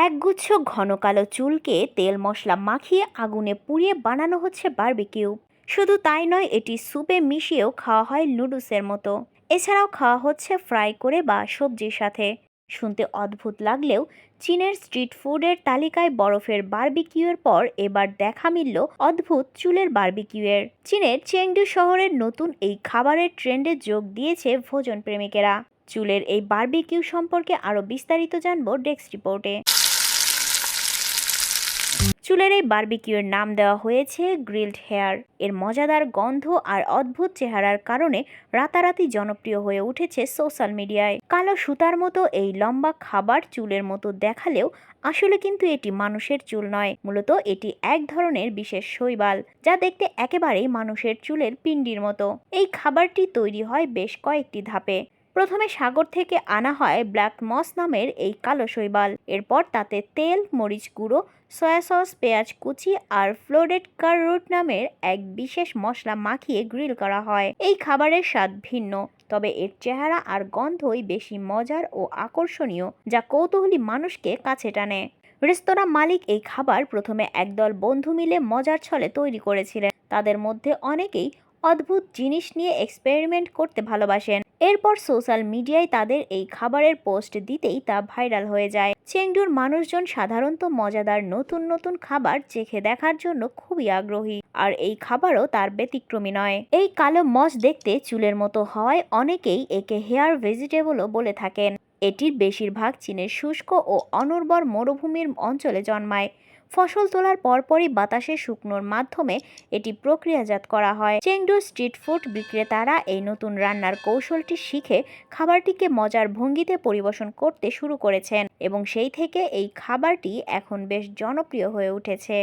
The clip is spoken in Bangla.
একগুচ্ছ ঘন কালো চুলকে তেল মশলা মাখিয়ে আগুনে পুড়িয়ে বানানো হচ্ছে বারবিকিউ। শুধু তাই নয়, এটি স্যুপে মিশিয়েও খাওয়া হয় নুডলসের মতো। এছাড়াও খাওয়া হচ্ছে ফ্রাই করে বা সবজির সাথে। শুনতে অদ্ভুত লাগলেও চীনের স্ট্রিট ফুডের তালিকায় বরফের বারবিকিউয়ের পর এবার দেখা মিলল অদ্ভুত চুলের বারবিকিউয়ের। চীনের চেংডু শহরের নতুন এই খাবারের ট্রেন্ডে যোগ দিয়েছে ভোজন প্রেমিকেরা। চুলের এই বারবিকিউ সম্পর্কে আরও বিস্তারিত জানবো ডেস্ক রিপোর্টে। চুলের এই বারবিকিউর নাম দেওয়া হয়েছে গ্রিলড হেয়ার। এর মজাদার গন্ধ আর অদ্ভুত চেহারার কারণে রাতারাতি জনপ্রিয় হয়ে উঠেছে সোশ্যাল মিডিয়ায়। কালো সুতার মতো এই লম্বা খাবার চুলের মতো দেখালেও আসলে কিন্তু এটি মানুষের চুল নয়, মূলত এটি এক ধরনের বিশেষ শৈবাল, যা দেখতে একেবারেই মানুষের চুলের পিণ্ডির মতো। এই খাবারটি তৈরি হয় বেশ কয়েকটি ধাপে। প্রথমে সাগর থেকে আনা হয় ব্ল্যাক মস নামের এই কালো শৈবাল। এরপর তাতে তেল, মরিচ গুঁড়ো, সয়া সস, পেঁয়াজ কুচি আর ফ্লোরেড কার রুট নামের এক বিশেষ মশলা মাখিয়ে গ্রিল করা হয়। এই খাবারের স্বাদ ভিন্ন, তবে এর চেহারা আর গন্ধই বেশি মজার ও আকর্ষণীয়, যা কৌতূহলী মানুষকে কাছে টানে। রেস্তোরাঁ মালিক এই খাবার প্রথমে একদল বন্ধু মিলে মজার ছলে তৈরি করেছিলেন। তাদের মধ্যে অনেকেই অদ্ভুত জিনিস নিয়ে এক্সপেরিমেন্ট করতে ভালোবাসেন। এরপর সোশ্যাল মিডিয়ায় তাদের এই খাবারের পোস্ট দিতেই তা ভাইরাল হয়ে যায়। চেংডুর মানুষজন সাধারণত মজাদার নতুন নতুন খাবার চেখে দেখার জন্য খুবই আগ্রহী, আর এই খাবারও তার ব্যতিক্রমী নয়। এই কালো মস দেখতে চুলের মতো হওয়ায় অনেকেই একে হেয়ার ভেজিটেবলও বলে থাকেন। এটির বেশিরভাগ চীনের শুষ্ক ও অনুর্বর মরুভূমির অঞ্চলে জন্মায়। ফসল তোলার পরপরই বাতাসে শুকনোর মাধ্যমে এটি প্রক্রিয়াজাত করা হয়। চেংডু স্ট্রিট ফুড বিক্রেতারা এই নতুন রান্নার কৌশলটি শিখে খাবারটিকে মজার ভঙ্গিতে পরিবেশন করতে শুরু করেছেন এবং সেই থেকে এই খাবারটি এখন বেশ জনপ্রিয় হয়ে উঠেছে।